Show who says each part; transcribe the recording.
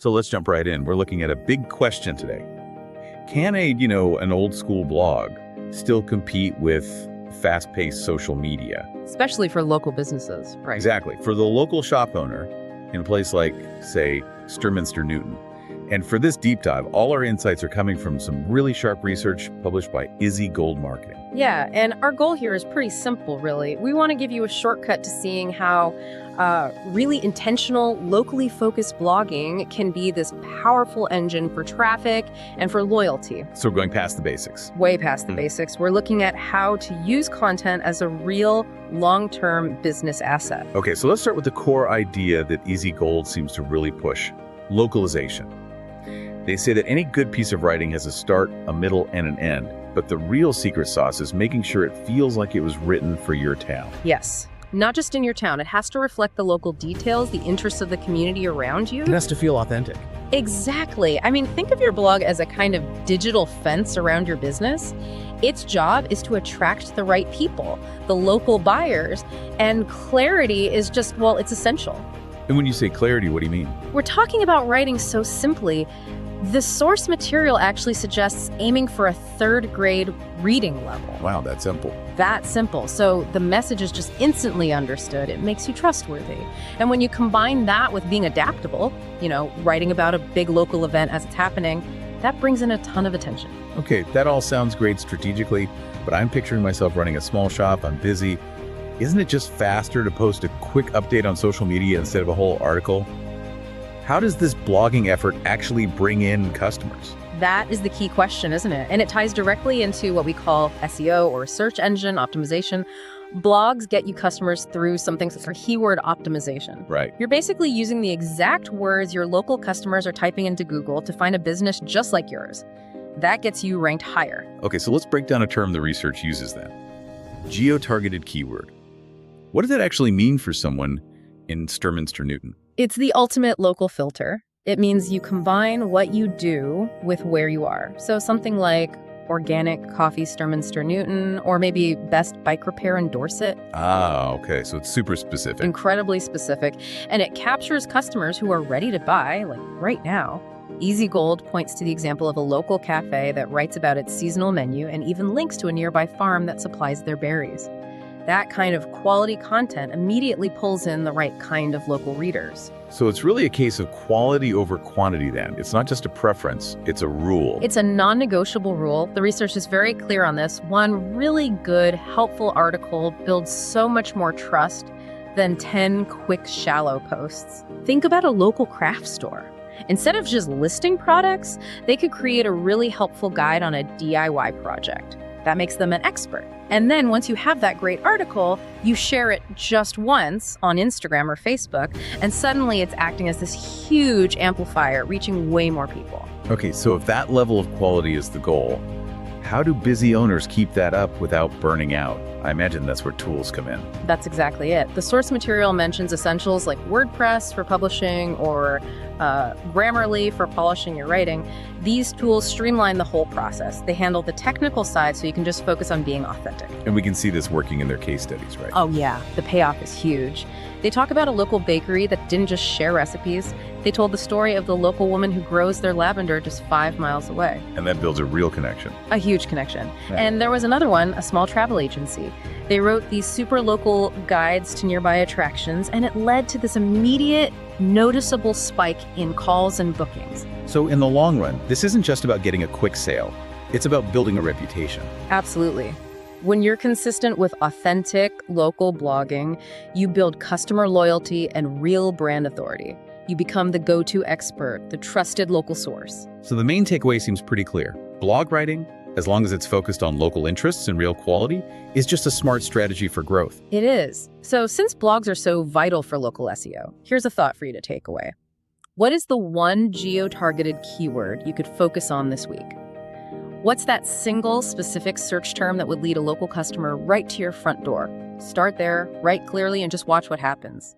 Speaker 1: So let's jump right in. We're looking at a big question today. Can an old school blog still compete with fast-paced social media?
Speaker 2: Especially for local businesses, right?
Speaker 1: Exactly. For the local shop owner in a place like, say, Sturminster Newton. And for this deep dive, all our insights are coming from some really sharp research published by Izzy Gold Marketing.
Speaker 2: Yeah, and our goal here is pretty simple, really. We want to give you a shortcut to seeing how really intentional, locally focused blogging can be this powerful engine for traffic and for loyalty.
Speaker 1: So we're going past the basics.
Speaker 2: Way past the basics. We're looking at how to use content as a real long-term business asset.
Speaker 1: Okay, so let's start with the core idea that Izzy Gold seems to really push: localization. They say that any good piece of writing has a start, a middle, and an end, but the real secret sauce is making sure it feels like it was written for your town.
Speaker 2: Yes. Not just in your town. It has to reflect the local details, the interests of the community around you.
Speaker 3: It has to feel authentic.
Speaker 2: Exactly. I mean, think of your blog as a kind of digital fence around your business. Its job is to attract the right people, the local buyers, and clarity is just, well, it's essential.
Speaker 1: And when you say clarity, what do you mean?
Speaker 2: We're talking about writing so simply. The source material actually suggests aiming for a third grade reading level.
Speaker 1: Wow, that's simple.
Speaker 2: That simple. So the message is just instantly understood. It makes you trustworthy. And when you combine that with being adaptable, writing about a big local event as it's happening, that brings in a ton of attention.
Speaker 1: Okay, that all sounds great strategically, but I'm picturing myself running a small shop. I'm busy. Isn't it just faster to post a quick update on social media instead of a whole article? How does this blogging effort actually bring in customers?
Speaker 2: That is the key question, isn't it? And it ties directly into what we call SEO, or search engine optimization. Blogs get you customers through some things for keyword optimization.
Speaker 1: Right.
Speaker 2: You're basically using the exact words your local customers are typing into Google to find a business just like yours. That gets you ranked higher.
Speaker 1: Okay, so let's break down a term the research uses then. Geo-targeted keyword. What does that actually mean for someone in Sturminster Newton?
Speaker 2: It's the ultimate local filter. It means you combine what you do with where you are. So something like organic coffee Sturminster Newton, or maybe best bike repair in Dorset.
Speaker 1: Ah, okay, so it's super specific.
Speaker 2: Incredibly specific. And it captures customers who are ready to buy, like right now. Izzy Gold points to the example of a local cafe that writes about its seasonal menu and even links to a nearby farm that supplies their berries. That kind of quality content immediately pulls in the right kind of local readers.
Speaker 1: So it's really a case of quality over quantity then. It's not just a preference, it's a rule.
Speaker 2: It's a non-negotiable rule. The research is very clear on this. One really good, helpful article builds so much more trust than 10 quick, shallow posts. Think about a local craft store. Instead of just listing products, they could create a really helpful guide on a DIY project. That makes them an expert. And then once you have that great article, you share it just once on Instagram or Facebook, and suddenly it's acting as this huge amplifier, reaching way more people.
Speaker 1: Okay, so if that level of quality is the goal, how do busy owners keep that up without burning out? I imagine that's where tools come in.
Speaker 2: That's exactly it. The source material mentions essentials like WordPress for publishing or Grammarly for polishing your writing. These tools streamline the whole process. They handle the technical side so you can just focus on being authentic.
Speaker 1: And we can see this working in their case studies, right?
Speaker 2: Oh yeah, the payoff is huge. They talk about a local bakery that didn't just share recipes. They told the story of the local woman who grows their lavender just 5 miles away.
Speaker 1: And that builds a real connection.
Speaker 2: A huge connection.
Speaker 1: Yeah.
Speaker 2: And there was another one, a small travel agency. They wrote these super local guides to nearby attractions, and it led to this immediate, noticeable spike in calls and bookings.
Speaker 1: So in the long run, this isn't just about getting a quick sale. It's about building a reputation.
Speaker 2: Absolutely. When you're consistent with authentic local blogging, you build customer loyalty and real brand authority. You become the go-to expert, the trusted local source.
Speaker 1: So the main takeaway seems pretty clear. Blog writing, as long as it's focused on local interests and real quality, is just a smart strategy for growth.
Speaker 2: It is. So since blogs are so vital for local SEO, here's a thought for you to take away. What is the one geo-targeted keyword you could focus on this week? What's that single specific search term that would lead a local customer right to your front door? Start there, write clearly, and just watch what happens.